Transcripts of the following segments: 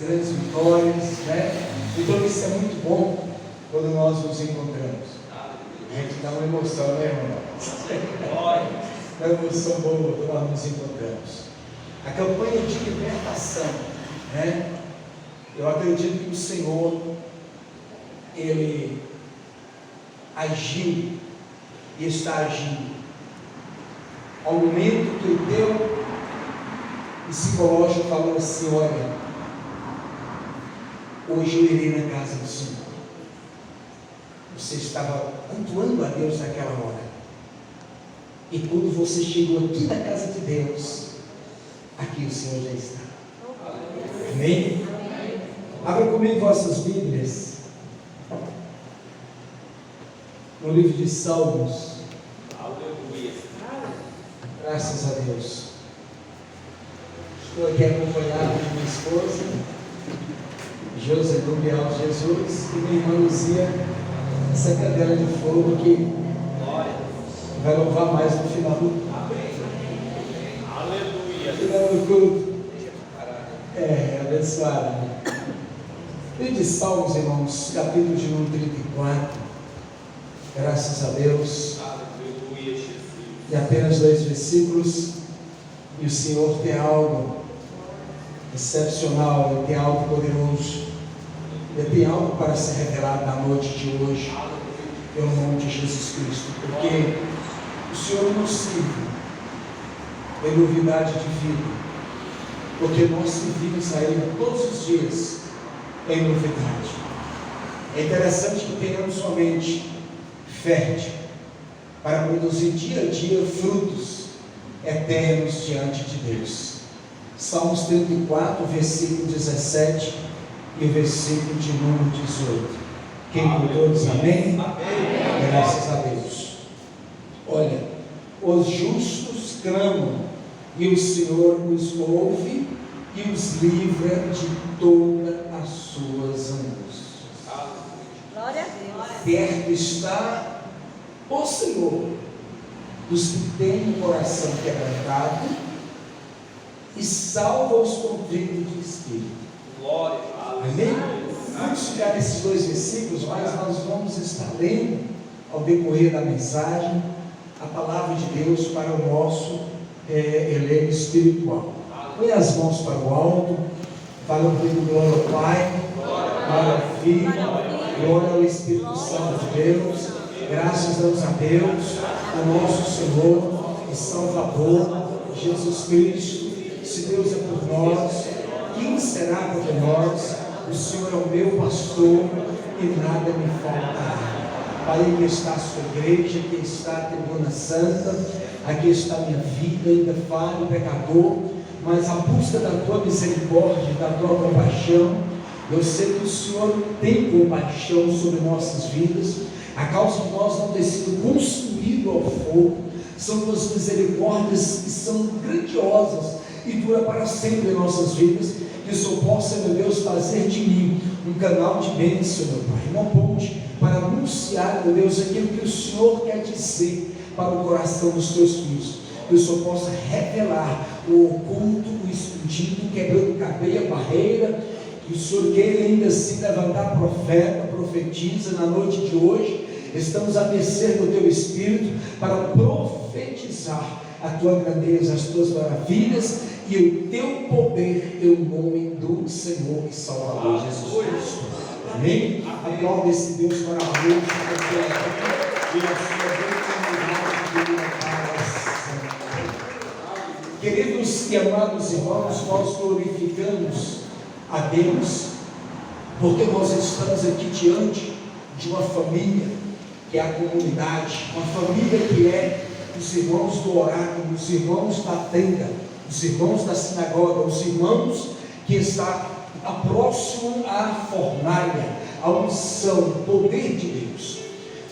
grandes vitórias, né? Então isso é muito bom quando nós nos encontramos. A gente dá uma emoção, né, irmão? Uma emoção boa quando nós nos encontramos. A campanha de libertação, né? Eu acredito que o Senhor, Ele agiu e está agindo. Ao momento que o teu psicológico falou assim: olha, hoje eu irei na casa do Senhor. Você estava cultuando a Deus naquela hora. E quando você chegou aqui na casa de Deus, aqui o Senhor já está. Amém? Abra comigo vossas Bíblias no livro de Salmos. Aleluia. Graças a Deus. Estou aqui acompanhado de minha esposa, José do Bial Jesus, e minha irmã Luzia, essa cadela de fogo que vai louvar mais no final do final do culto. Abençoada. Livro de Salmos, irmãos, capítulo de número 34. Graças a Deus. Aleluia, Jesus. E apenas 2 versículos. E o Senhor tem algo excepcional, Ele tem algo poderoso, Ele tem algo para ser revelado na noite de hoje, pelo nome de Jesus Cristo, porque o Senhor nos livra em novidade de vida, porque nós servimos a Ele todos os dias em novidade. É interessante que tenhamos somente fértil para produzir dia a dia frutos eternos diante de Deus. Salmos 34, versículo 17 e versículo de número 18. Quem por todos, amém? Amém? Graças a Deus. Olha, os justos clamam e o Senhor os ouve e os livra de todas as suas angústias. Glória a Deus. Perto está o Senhor dos que têm o coração quebrantado e salva os contritos de espírito. Glória a Deus. Amém? Vamos chegar nesses 2 versículos, mas nós vamos estar lendo ao decorrer da mensagem a palavra de Deus para o nosso elenco espiritual. Põe as mãos para o alto, fala comigo: glória ao Pai, glória ao Filho, glória ao Espírito Santo de Deus. Graças damos a Deus, o nosso Senhor e Salvador Jesus Cristo. Se Deus é por nós, quem será contra nós? O Senhor é o meu pastor e nada me faltará. Pai, aqui está a sua igreja, aqui está a tribuna santa, aqui está a minha vida, ainda falho, pecador, mas a busca da tua misericórdia, da tua compaixão. Eu sei que o Senhor tem compaixão sobre nossas vidas, a causa de nós não ter sido consumido ao fogo. São tuas misericórdias que são grandiosas e dura para sempre em nossas vidas. Que o Senhor possa, meu Deus, fazer de mim um canal de bênção, meu Pai, uma ponte para anunciar, meu Deus, aquilo que o Senhor quer dizer para o coração dos teus filhos. Que o Senhor possa revelar o oculto, o escondido, quebrando cadeia, barreira. Que o Senhor queira ainda assim levantar profeta, profetiza na noite de hoje. Estamos a mercê do teu Espírito para profetizar a tua grandeza, as tuas maravilhas e o teu poder em nome do Senhor e Salvador Jesus Cristo. Amém? Aplauda esse Deus maravilhoso e a sua grande para sempre. Queridos e amados irmãos, nós glorificamos a Deus porque nós estamos aqui diante de uma família que é a comunidade, uma família que é os irmãos do oráculo, os irmãos da tenda, os irmãos da sinagoga, os irmãos que está próximo à fornalha, à unção, ao poder de Deus.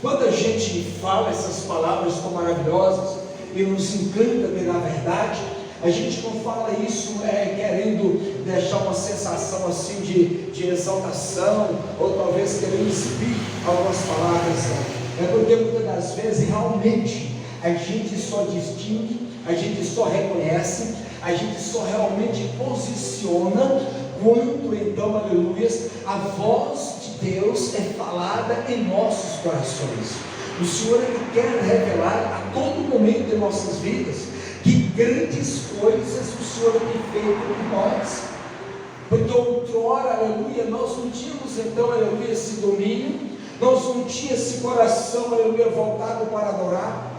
Quando a gente fala essas palavras tão maravilhosas e nos encanta pela verdade, a gente não fala isso querendo deixar uma sensação assim de exaltação, ou talvez querendo exibir algumas palavras, não. É porque muitas das vezes realmente a gente só distingue, a gente só reconhece, a gente só realmente posiciona quando então, aleluia, a voz de Deus é falada em nossos corações. O Senhor, Ele quer revelar a todo momento em nossas vidas que grandes coisas o Senhor tem feito em nós. Porque outrora, aleluia, nós não tínhamos então, aleluia, esse domínio, nós não tínhamos esse coração, aleluia, voltado para adorar,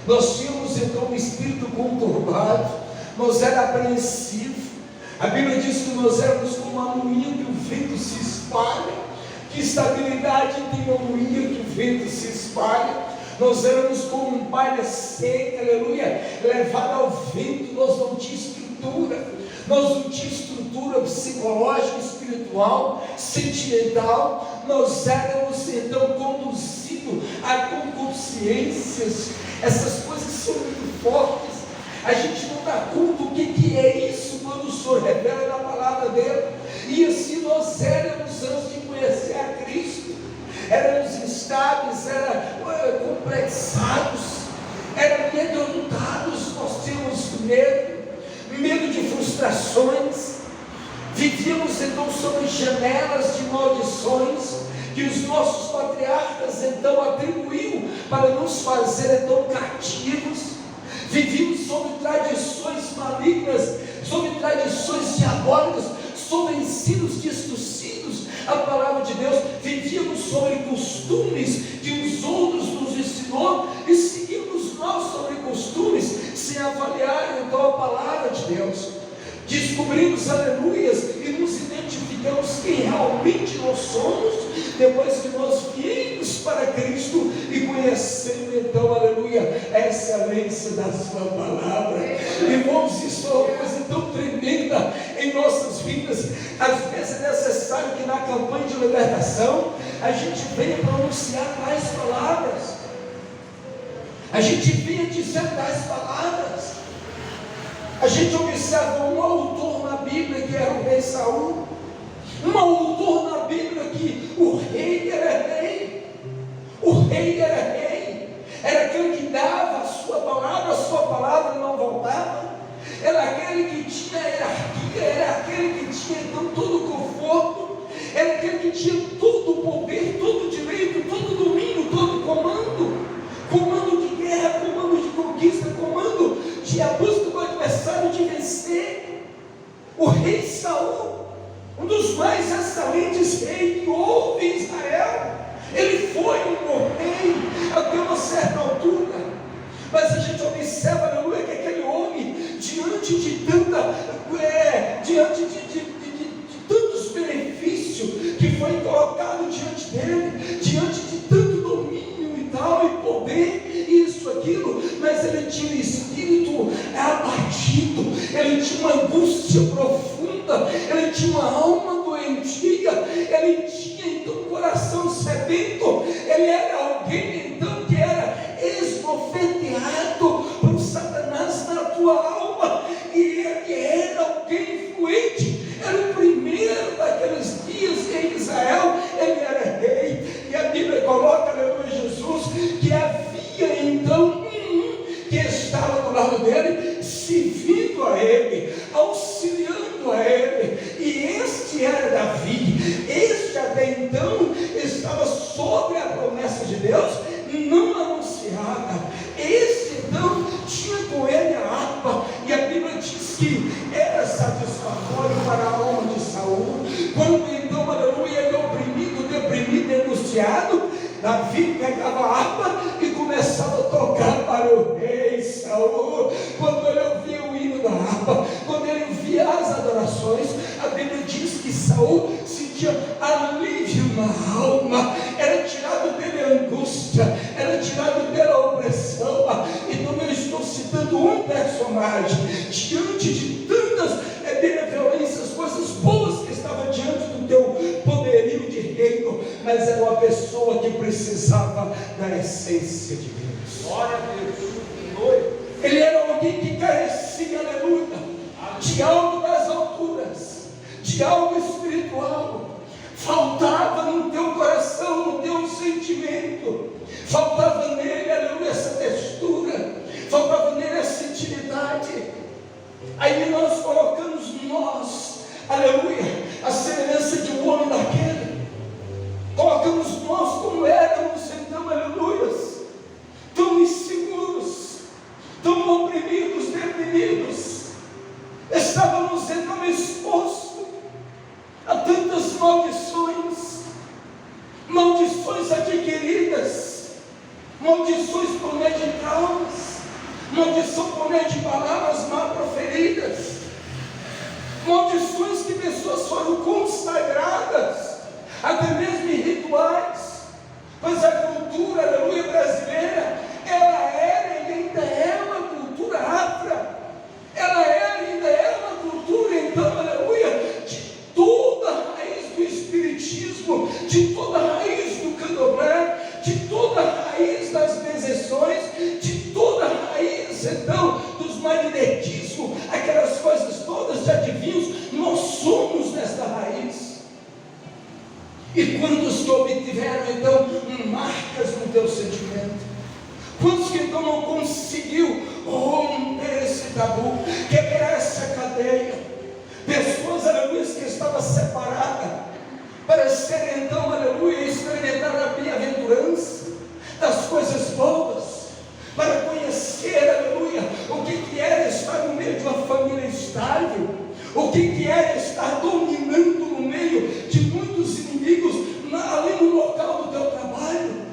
nós tínhamos então um espírito conturbado, nós era apreensivo. A Bíblia diz que nós éramos como a moinha que o vento se espalha. Que estabilidade tem a moinha que o vento se espalha? Nós éramos como um palha seca, aleluia, levada ao vento. Nós não tínhamos estrutura, nós não tínhamos estrutura psicológica, espiritual, sentimental. Nós éramos então conduzidos a concupiscências. Essas coisas são muito fortes. A gente não dá conta o que é isso quando o Senhor revela na palavra dele. E assim nós éramos antes de conhecer a Cristo. Éramos instáveis, éramos complexados, éramos amedrontados. Nós tínhamos medo de frustrações. Vivíamos então sobre janelas de maldições que os nossos patriarcas então atribuíam para nos fazer então cativos. Vivíamos sobre tradições malignas, sobre tradições diabólicas, sobre ensinos distorcidos a palavra de Deus. Vivíamos sobre costumes que os outros nos ensinou e seguimos nós sobre costumes sem avaliar então a palavra de Deus. Descobrimos, aleluias, e nos identificamos quem realmente nós somos depois que nós viemos para Cristo e conhecemos então, aleluia, a excelência da sua palavra. Irmãos, isso é uma coisa tão tremenda em nossas vidas. Às vezes é necessário que na campanha de libertação a gente venha pronunciar tais palavras, a gente venha dizer tais palavras. A gente observa um autor na Bíblia que era o rei Saul, um autor na Bíblia que o rei era rei, o rei era rei, era aquele que dava a sua palavra não voltava, era aquele que tinha hierarquia, era aquele que tinha então todo o conforto, era aquele que tinha todo o poder, todo o direito, todo o domínio, todo o comando de guerra, comando de conquista, comando de busca do adversário de vencer. O rei Saul, um dos mais excelentes reis que houve em Israel, ele foi um bom rei até uma certa altura, mas a gente observa, aleluia, que aquele homem, diante de tantos benefícios que foi colocado diante dele, diante de tanto domínio e tal, e poder, isso, aquilo, mas ele tinha um espírito abatido, ele tinha uma angústia profunda, ele tinha uma alma doentia, ele tinha então um coração sedento, ele era alguém então que era esbofeteado por Satanás na tua alma, e ele era alguém influente, era o primeiro daqueles dias em Israel, ele era rei, e a Bíblia coloca, aleluia, Jesus, que havia então que estava do lado dele, servindo a ele, auxiliando a ele, e este era Davi. Este até então estava sobre a promessa de Deus, não anunciada. Este então tinha com ele a harpa, e a Bíblia diz que era satisfatório para a alma de Saul. Quando então, aleluia, ele oprimido, deprimido, angustiado, Davi pegava a harpa e começava a tocar para o rei Saul. Quando ele ouvia o hino da harpa, quando ele ouvia as adorações, a Bíblia diz que Saul sentia alívio na alma, era tirado dele a angústia, era tirado dele a opressão. Então eu estou citando um personagem diante de tantas benevolências, coisas boas que estavam diante do teu poderio de reino, mas era uma pessoa que precisava da essência de Deus. Glória a Deus. Ele era alguém que carecia, aleluia, de algo das alturas, de algo espiritual. Faltava no teu coração, no teu sentimento, faltava nele, aleluia, essa textura, faltava nele essa intimidade. Aí nós colocamos aleluia, a semelhança de um homem daquele. Colocamos nós como éramos, então, aleluias, tão inseguros, tão oprimidos, deprimidos. Estávamos então expostos a tantas maldições, maldições adquiridas, maldições por meio de traumas, maldição por meio de palavras mal proferidas, maldições que pessoas foram consagradas, até mesmo em rituais, pois a cultura, aleluia, brasileira, ela era e ainda é uma cultura afra, ela era e ainda é uma cultura, então, aleluia, de toda a raiz do espiritismo, de toda a raiz do candomblé, de toda a raiz das benzeções, de toda a raiz, então, dos magnetismos, aquelas coisas todas de adivinhos. Nós somos nesta raiz. E quantos que obtiveram então marcas no teu sentimento? Quantos que então não conseguiu romper esse tabu, quebrar essa cadeia? Pessoas, aleluia, que estavam separadas para serem então, aleluia, experimentar a bem-aventurança das coisas boas, para conhecer, aleluia, o que era estar no meio de uma família estável, o que era estar dominando no meio de muitos inimigos, ali no local do teu trabalho.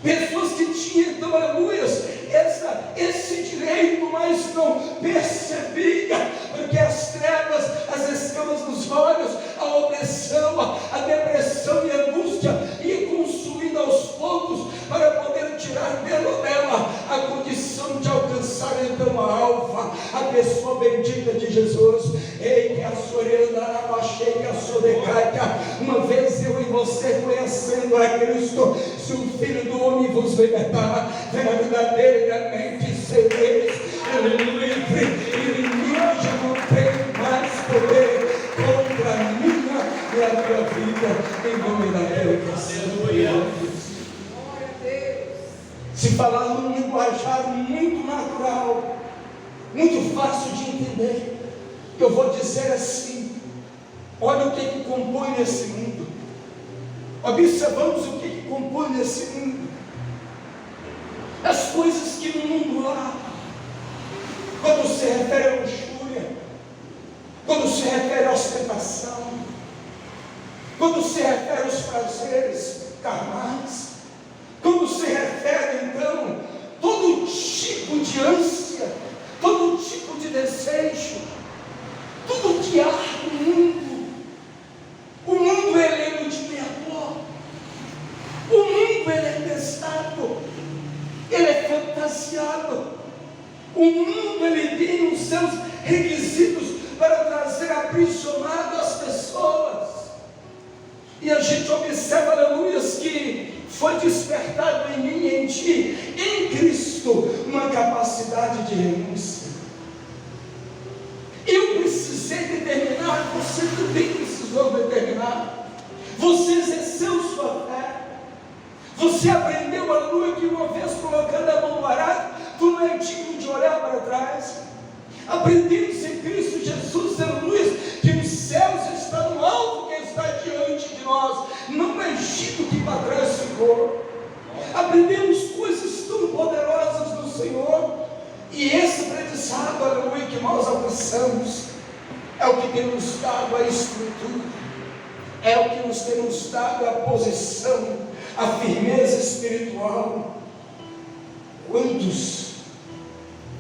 Pessoas que tinham, então, aleluia, esse direito, mas não percebia, porque as trevas, as escamas nos olhos, a opressão, a depressão e a angústia ia consumindo aos poucos, para poder tirar dela a condição de alcançar então a alva, a pessoa bendita de Jesus. Ei, que a sorenda abaixei, que a sodecaia. Uma vez eu e você conhecendo a Cristo, se o Filho do Homem vos libertar, verdadeiramente sereis livre, e ninguém já não tem mais poder contra a minha e a tua vida, em nome daquele que é santo. Se falar num linguajar muito natural, muito fácil de entender, eu vou dizer assim: olha o que compõe esse mundo. Observamos o que compõe esse mundo. As coisas que no mundo há, quando se refere à luxúria, quando se refere à ostentação, quando se refere aos prazeres carnais, quando se refere então todo tipo de ânsia, todo tipo de desejo, tudo que há no mundo. O mundo ele é multiplicador, o mundo ele é testado, ele é fantasiado, o mundo ele tem os seus requisitos para trazer aprisionado as pessoas. E a gente observa, aleluia, que foi despertado em mim e em ti, em Cristo, uma capacidade de renúncia. Eu precisei determinar, você também precisou determinar. Você exerceu sua fé. Você aprendeu, aleluia, que uma vez colocando a mão no arado, tu não é digno de olhar para trás. Aprendemos em Cristo Jesus, aleluia, que os céus estão no alto que está diante de nós, não é Egito que para trás ficou. Aprendemos coisas tão poderosas do Senhor, e esse aprendizado, aleluia, que nós alcançamos, é o que tem nos dado a estrutura, é o que nos tem nos dado a posição, a firmeza espiritual. Quantos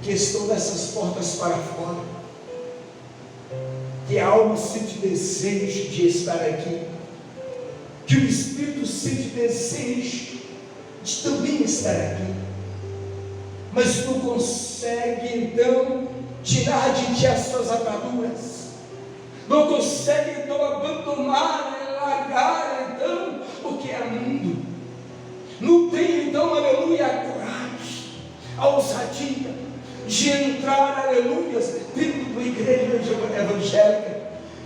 que estão nessas portas para fora, que a alma sente desejo de estar aqui, que o Espírito sente desejo de também estar aqui, mas não consegue então tirar de ti as suas ataduras, não consegue então abandonar e largar então o que é mundo, não tem então, aleluia, a coragem, a ousadia de entrar, aleluia, dentro da igreja evangélica,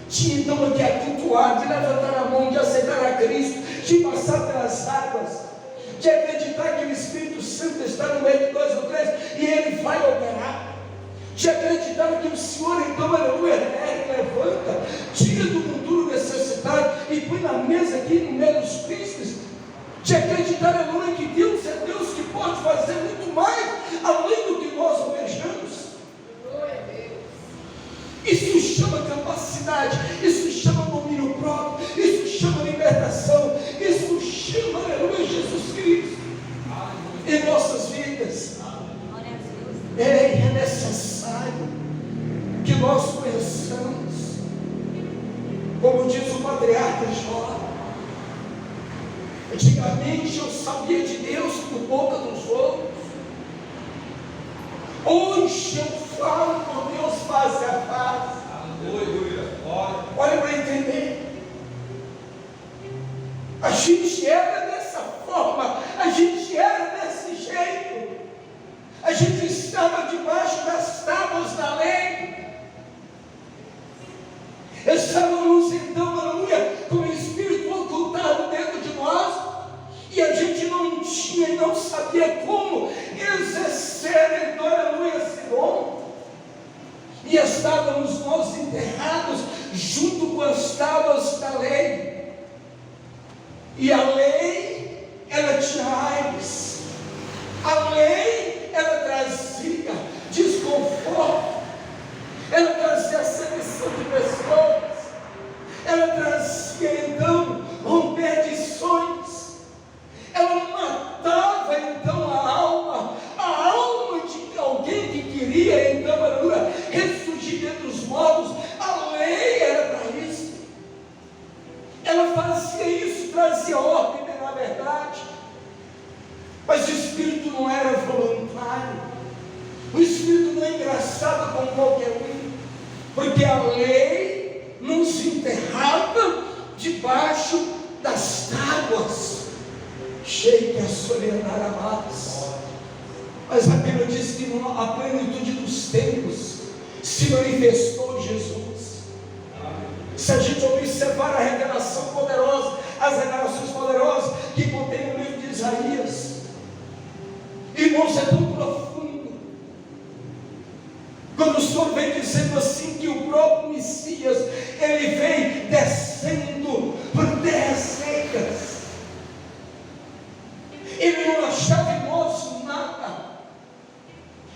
de então de acultuar, de levantar a mão, de aceitar a Cristo, de passar pelas águas, de acreditar que o Espírito Santo está no meio de 2 ou 3 e Ele vai operar, de acreditar que o Senhor então, aleluia, levanta, tira do mundo necessidade necessidade e põe na mesa aqui no meio dos príncipes, de acreditar, aleluia, que Deus é Deus que pode fazer muito mais além do que nós almejamos. Isso chama capacidade, isso chama domínio próprio, isso chama libertação, isso chama, aleluia, Jesus Cristo em nossas vidas. É necessário que nós conheçamos, como diz o patriarca Jó: antigamente eu sabia de Deus por boca dos outros, hoje eu falo com Deus face a face. Olha para entender, a gente era dessa forma, a gente era desse jeito, a gente estava debaixo das tábuas da lei, estávamos então, aleluia, com o Espírito ocultado dentro de nós, e a gente não tinha e não sabia como exercer, então, aleluia, esse dom, e estávamos nós enterrados junto com as tábuas da lei, e a lei, ela tinha AIDS, a lei, ela trazia desconforto, ela trazia seleção de pessoas, ela trazia então romper de sonhos, ela matava então a alma de alguém que queria então, aleluia, ressurgir dentre os mortos. A lei era para isso, ela fazia isso, trazia ordem na verdade, mas o Espírito não era voluntário, o Espírito não é engraçado com qualquer um, porque a lei nos enterrava debaixo das tábuas, cheia a solenar amadas. Mas a Bíblia diz que a plenitude dos tempos se manifestou Jesus. Se a gente observar a revelação poderosa, as revelações poderosas que contém no livro de Isaías, irmãos, é tão profundo, quando o Senhor vem dizendo assim que o próprio Messias, ele vem descendo por terras secas, ele não achava em nós nada,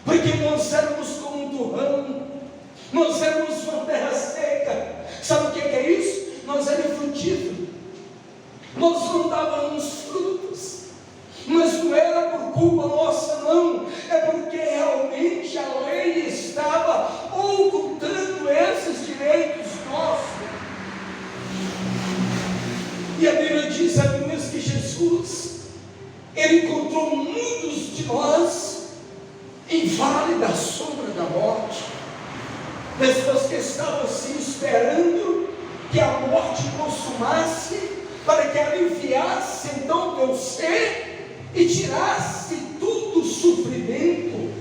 porque nós éramos como um torrão, nós éramos uma terra seca. Sabe o que é isso? Nós éramos frutíferos, nós não dávamos frutos, mas não era por culpa nossa, não, é porque realmente a lei estava ocultando esses direitos nossos. E a Bíblia diz, aleluia, que Jesus, ele encontrou muitos de nós em vale da sombra da morte, pessoas que estavam assim esperando que a morte consumasse, para que aliviasse então o teu ser e tirasse todo o sofrimento.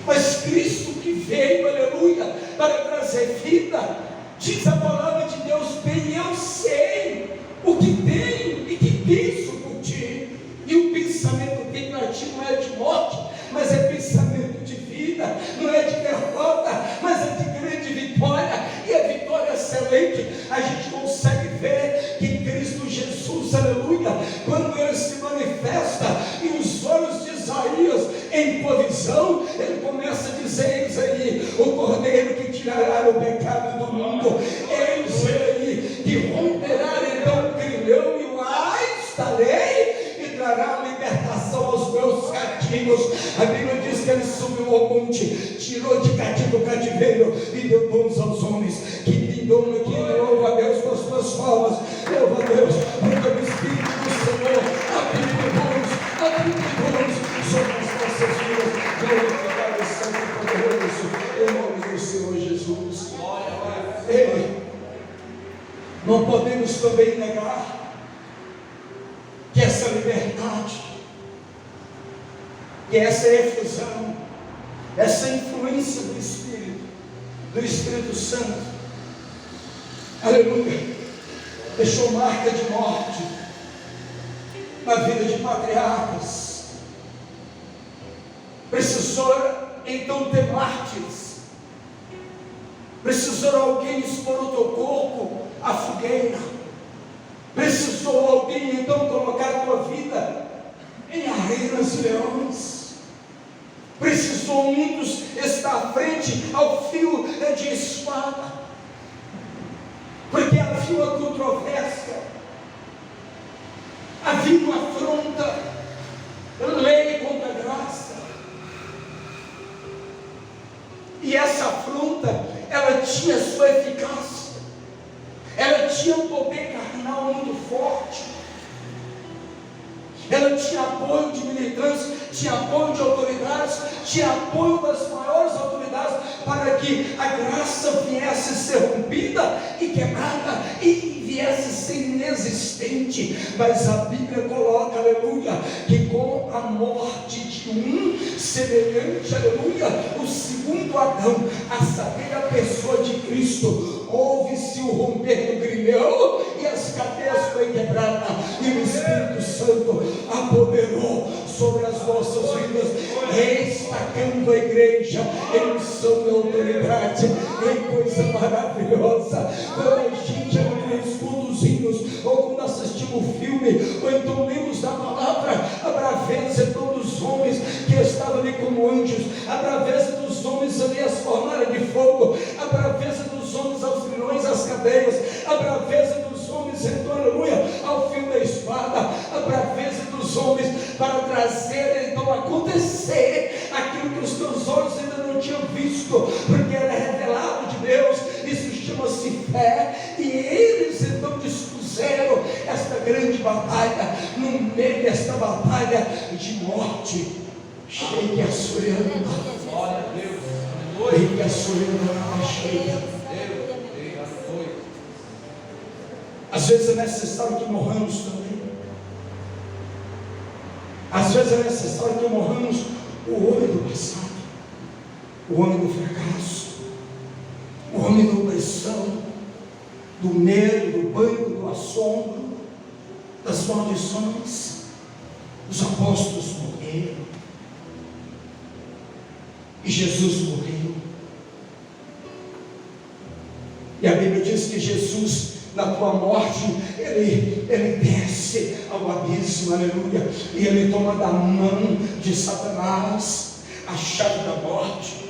Mas Cristo que veio, aleluia, para trazer vida, diz a palavra de Deus: bem eu sei o que tenho e que penso por ti, e o pensamento que tem para ti não é de morte, mas é pensamento de vida, não é de derrota, mas é de grande vitória, e a vitória excelente. A gente consegue ver que Cristo Jesus, aleluia, quando ele se manifesta e os olhos de Isaías em tua visão, ele começa a dizer: eis aí o Cordeiro que tirará o pecado do mundo, eis aí que romperá então o grilhão e o ais da lei, e trará libertação aos meus cativos. A Bíblia diz que ele subiu ao monte, tirou de cativo o cativeiro e deu dons aos homens. Que dono, que louva a Deus com as tuas palmas, louva a Deus, porque o Espírito do Senhor abriu dons sobre as nossas vidas. Glorificado Santo e poderoso, em nome do Senhor Jesus. Não podemos também negar que essa liberdade, que essa efusão, essa influência do Espírito Santo, aleluia, deixou marca de morte na vida de patriarcas. Precisou então ter mártires, precisou alguém expor o teu corpo a fogueira. Precisou alguém então colocar a tua vida em arenas e leões. Precisou muitos estar à frente ao fio de espada, porque havia uma controvérsia, havia uma afronta, lei contra graça. E essa afronta, ela tinha sua eficácia, ela tinha um poder carnal muito forte, ela tinha apoio de militantes, tinha apoio de autoridades, tinha apoio das maiores autoridades, para que a graça viesse a ser rompida e quebrada, e viesse a ser inexistente. Mas a Bíblia coloca, aleluia, que com a morte de um semelhante, aleluia, o segundo Adão, a saber, a pessoa de Cristo, houve-se o romper do grilhão, e as cadeias foram quebradas, e o Espírito Santo apoderou sobre as nossas vidas, destacando a igreja em unção e autoridade. Em coisa maravilhosa, quando a gente escuta os hinos, ou quando assistimos um filme, ou então lemos da palavra, a braveza dos homens que estavam ali como anjos, a braveza dos homens ali as fornalhas de fogo, a braveza dos homens aos grilhões, às cadeias, a braveza dos homens, então, aleluia, ao fio da espada, a braveza dos homens para trazer, então, acontecer aquilo que os teus olhos ainda não tinham visto, porque era revelado de Deus. Isso chama-se fé, e eles então dispuseram esta grande batalha, no meio desta batalha de morte. Cheia a Suriana, Glória a Deus. cheia a Suriana, cheia. Às vezes é necessário que morramos também. Às vezes é necessário que morramos o homem do passado, o homem do fracasso, o homem da opressão, do medo, do pânico, do assombro, das maldições. Os apóstolos morreram, e Jesus morreu. E a Bíblia diz que Jesus, na tua morte, ele desce ao abismo, aleluia, e ele toma da mão de Satanás a chave da morte,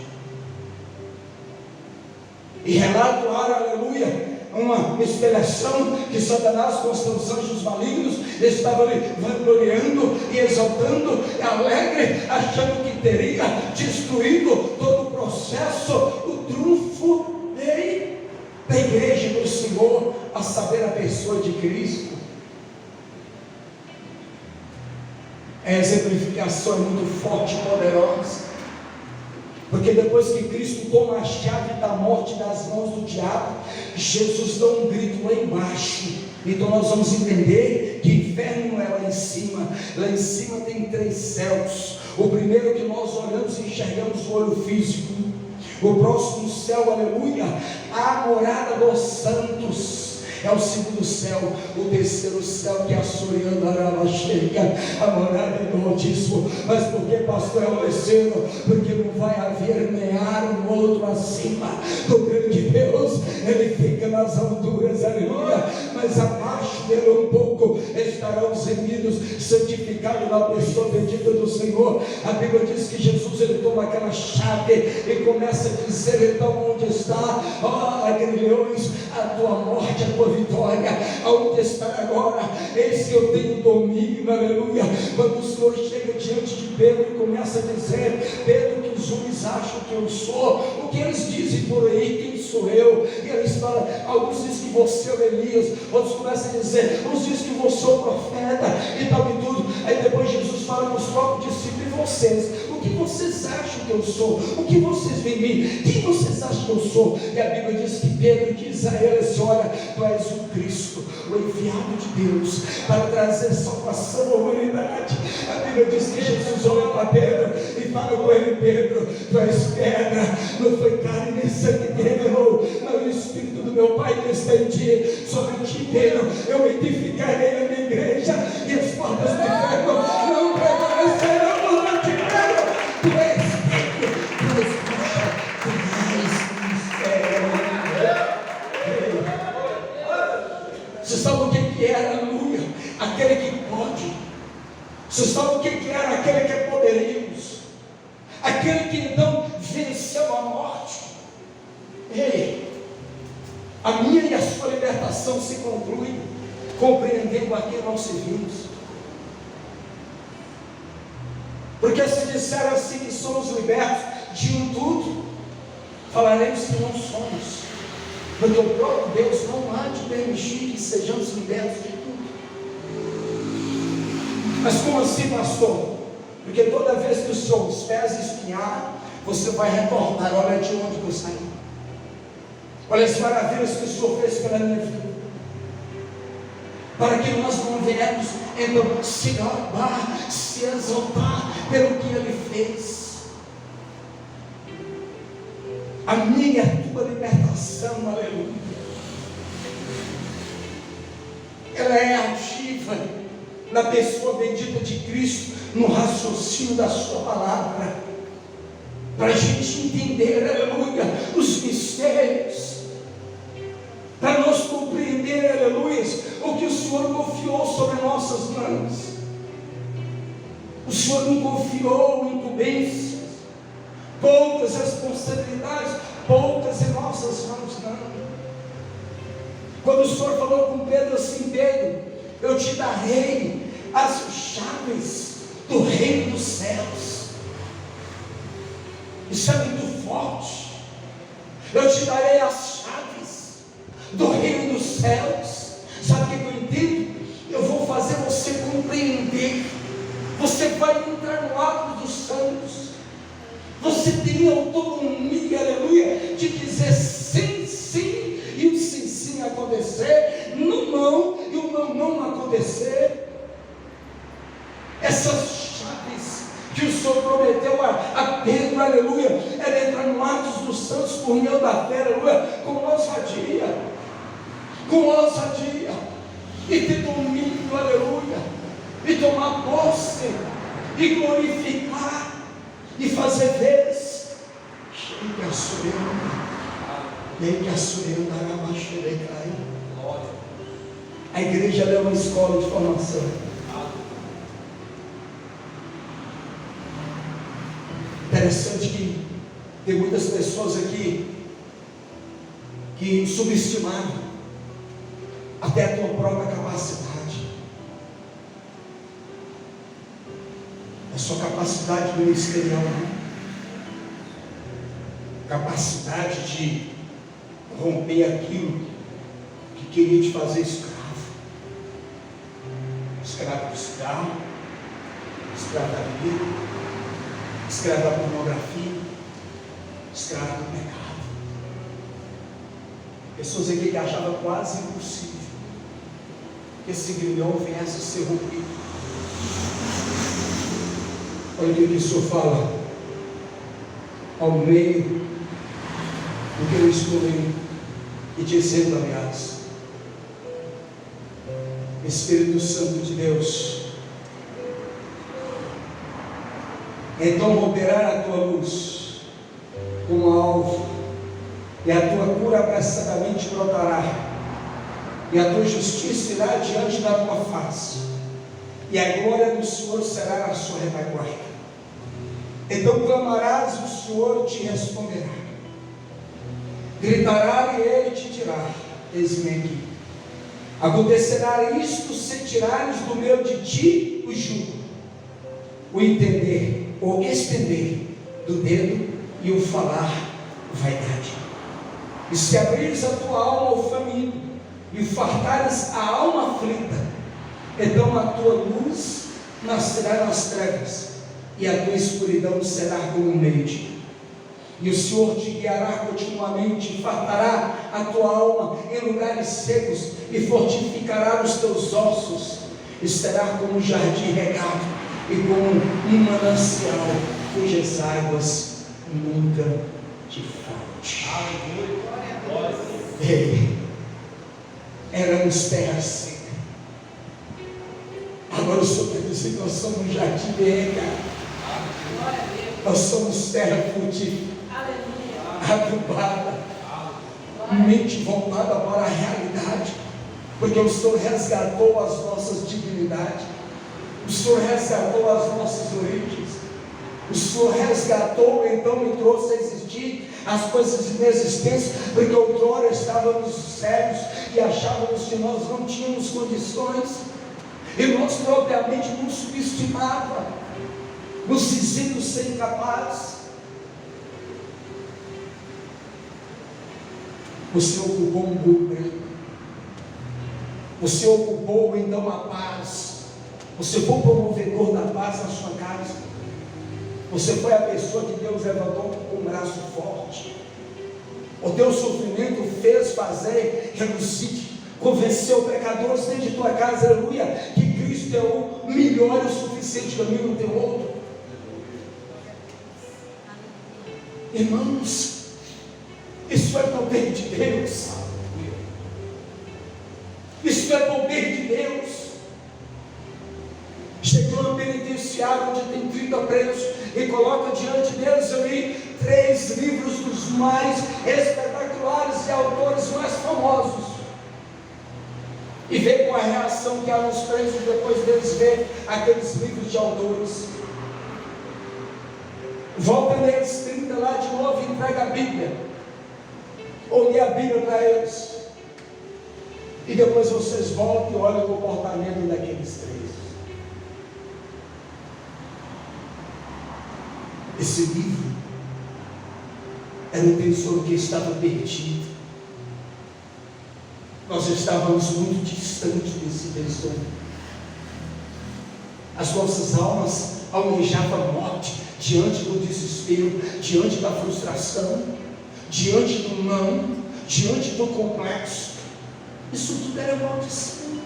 e relata, aleluia, uma espelhação que Satanás, com os seus anjos malignos, estava ali vangloriando e exaltando, alegre, achando que teria destruído todo o processo, o trunfo da igreja do Senhor, a saber, a pessoa de Cristo. A exemplificação é muito forte e poderosa, porque depois que Cristo toma a chave da morte das mãos do diabo, Jesus dá um grito lá embaixo. Então nós vamos entender que inferno é lá em cima. Lá em cima tem 3 céus. O primeiro que nós olhamos e enxergamos o olho físico. O próximo céu, aleluia, a morada dos santos, é o segundo céu. O terceiro céu, que é a Suriana Arava chega, a morada do Altíssimo. Mas por que, pastor, é o terceiro? Porque não vai haver nenhum outro acima do grande Deus. Ele fica nas alturas, aleluia, mas abaixo dele um pouco estarão os remidos, santificados na pessoa bendita do Senhor. A Bíblia diz que Jesus, ele toma aquela chave e começa a dizer, então, onde está, grilhões, a tua morte, a tua vitória, aonde está agora? Eis que eu tenho domínio, aleluia. Quando o Senhor chega diante de Pedro e começa a dizer, Pedro, que os homens acham que eu sou, o que eles dizem por aí, quem sou eu? E eles falam, alguns dizem que você é o Elias, outros começam a dizer, uns dizem que você é o profeta, e tal e tudo. Aí depois Jesus fala com os próprios discípulos, e vocês, o que vocês acham que eu sou? O que vocês veem em mim? Quem vocês acham que eu sou? E a Bíblia diz que Pedro diz a eles, olha, tu és o Cristo, o enviado de Deus, para trazer salvação à humanidade. A Bíblia diz que Jesus olha para Pedro e fala com ele, Pedro, tu és pedra, não foi carne nem sangue que revelou, mas o Espírito do meu Pai que está em ti. Sobre ti, Pedro, eu edificarei a minha igreja, e as portas do inferno não prevalecerão contra ti, Pedro. Tu és Pedro, tu és rocha, tu és mistério. sabe o que era, aleluia? Aquele que pode. Você sabe o que era? Aquele que é poderoso. Aquele que então venceu a morte. Ei, a minha e a sua libertação se conclui compreendendo a quem nós servimos. Porque se disser assim que somos libertos de um tudo, falaremos que não somos. Porque o próprio Deus não há de permitir que sejamos libertos de tudo. Mas como assim, pastor? Porque toda vez que os seus pés espinharem, você vai retornar. Olha de onde eu saí. Olha as maravilhas que o Senhor fez pela minha vida. Para que nós não venhamos então se gabar, se exaltar pelo que Ele fez. A minha e a tua libertação, aleluia, ela é ativa na pessoa bendita de Cristo, no raciocínio da sua palavra, para a gente entender, aleluia, os mistérios, para nós compreender, aleluia, o que o Senhor confiou sobre nossas mãos. O Senhor não confiou incumbências, poucas responsabilidades, poucas em nossas mãos, não. Quando o Senhor falou com Pedro assim: Pedro, eu te darei as chaves do reino dos céus. Isso é muito forte. Eu te darei as chaves do reino dos céus. Sabe o que eu entendo? Eu vou fazer você compreender. Você vai entrar no ato dos santos. Você tem autonomia, aleluia, de dizer sim, sim, e o sim, sim acontecer, no não, e o não, não acontecer. Essas chaves que o Senhor prometeu a Pedro, aleluia, era entrar no ato dos santos por meio da fé, aleluia, com ousadia, e ter domínio, aleluia, e tomar posse, e glorificar, e fazer vez. A igreja é uma escola de formação. Interessante que tem muitas pessoas aqui que subestimaram até a tua própria capacidade. A sua capacidade ministerial, capacidade de romper aquilo que queria te fazer escravo do cigarro, escravo da bebida, escravo da pornografia, escravo do pecado. Pessoas aqui que achavam quase impossível que esse grilhão viesse a ser rompido. Olha o que o Senhor fala ao meio do que eu estou lendo e dizendo, aliás. Espírito Santo de Deus, então romperá a tua luz como alvo, e a tua cura apressadamente brotará, e a tua justiça irá diante da tua face, e a glória do Senhor será a sua retaguarda. Então clamarás e o Senhor te responderá, gritará e Ele te dirá: eis-me aqui. Acontecerá isto se tirares do meio de ti o jugo, o entender, o estender do dedo e o falar vaidade. E se abrires a tua alma ao faminto e fartares a alma aflita, então a tua luz nascerá nas trevas e a tua escuridão será como um meio-dia. E o Senhor te guiará continuamente, fartará a tua alma em lugares secos e fortificará os teus ossos, e será como um jardim regado e como um manancial cujas águas nunca te falte. Ei, éramos terra seca, agora o Senhor está dizendo que nós somos um jardim regado, nós somos terra frutífera, adubada, mente voltada para a realidade. porque o Senhor resgatou as nossas dignidades, o Senhor resgatou as nossas origens, o Senhor resgatou, então me trouxe a existir as coisas inexistentes, porque outrora estávamos cegos e achávamos que nós não tínhamos condições, e nós propriamente nos subestimava, nos dizíamos ser incapazes. Você ocupou um grupo, você ocupou então a paz, você foi o promovedor da paz na sua casa, você foi a pessoa que Deus levantou com um braço forte. O teu sofrimento fez fazer relucite, convenceu pecadores dentro de tua casa, aleluia, que Cristo é o melhor e o suficiente caminho, não tem outro. Irmãos, isso é poder de Deus, isso é poder de Deus. Chegou no penitenciário onde tem 30 presos e coloca diante deles ali 3 livros dos mais espetaculares e autores mais famosos, e vê com a reação que há nos presos depois deles ver aqueles livros de autores. Volta neles 30 lá de novo e entrega a Bíblia, ou lê a Bíblia para eles, e depois vocês voltam e olham o comportamento daqueles 3. Esse livro era um tesouro que estava perdido. Nós estávamos muito distantes desse tesouro. As nossas almas almejavam a morte diante do desespero, diante da frustração, diante do não, diante do complexo. Isso tudo era maldição.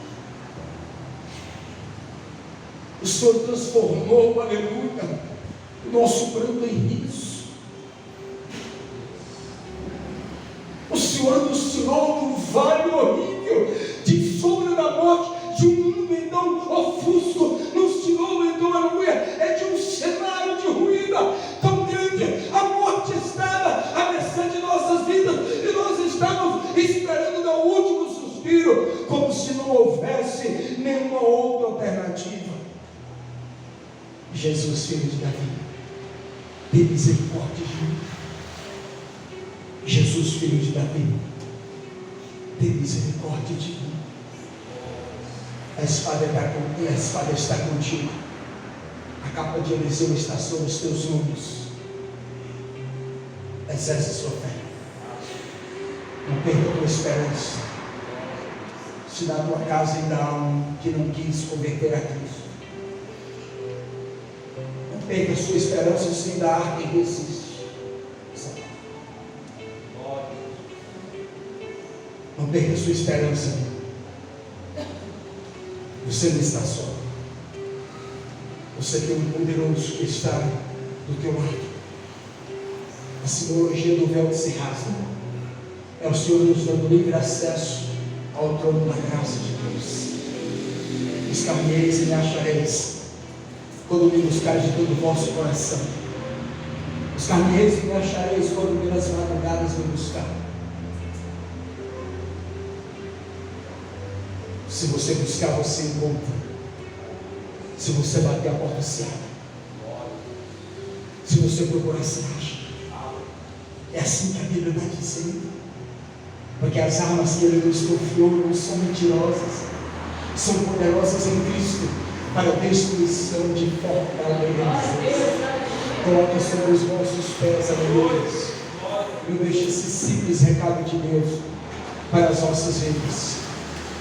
O Senhor transformou, aleluia, nosso pranto em riso. O Senhor nos tirou do vale horrível de sombra da morte, de um mundo então ofusco, nos tirou então, aleluia, de um cenário de ruína tão grande. A morte estava à mercê de nossas vidas e nós estávamos esperando dar o último suspiro, como se não houvesse nenhuma outra alternativa. Jesus, filho de Davi, tem misericórdia de mim. Jesus, filho de Davi, tem misericórdia de mim. A espada está contigo, a capa de Eliseu está sobre os teus ombros. Exerce a sua fé, não perca a tua esperança. Se na tua casa ainda há um que não quis converter a Cristo, perca a sua esperança, se ainda há quem resiste. Não perca a sua esperança. Você não está só. Você tem um poderoso que está do teu lado. A simbologia do véu que se rasga é o Senhor nos dando livre acesso ao trono da graça de Deus. Buscar-me-eis e me achareis, quando me buscares de todo o vosso coração. Buscar-me-eis e me achareis, quando pelas madrugadas me buscar. Se você buscar, você encontra. Se você bater, a porta se abre. Se você procurar, se acha. É assim que a Bíblia está dizendo. Porque as armas que Ele nos confiou não são mentirosas, são poderosas em Cristo para a destruição de fortalezas. Coloque sobre os vossos pés, aleluia. Eu deixo esse simples recado de Deus para as nossas vidas.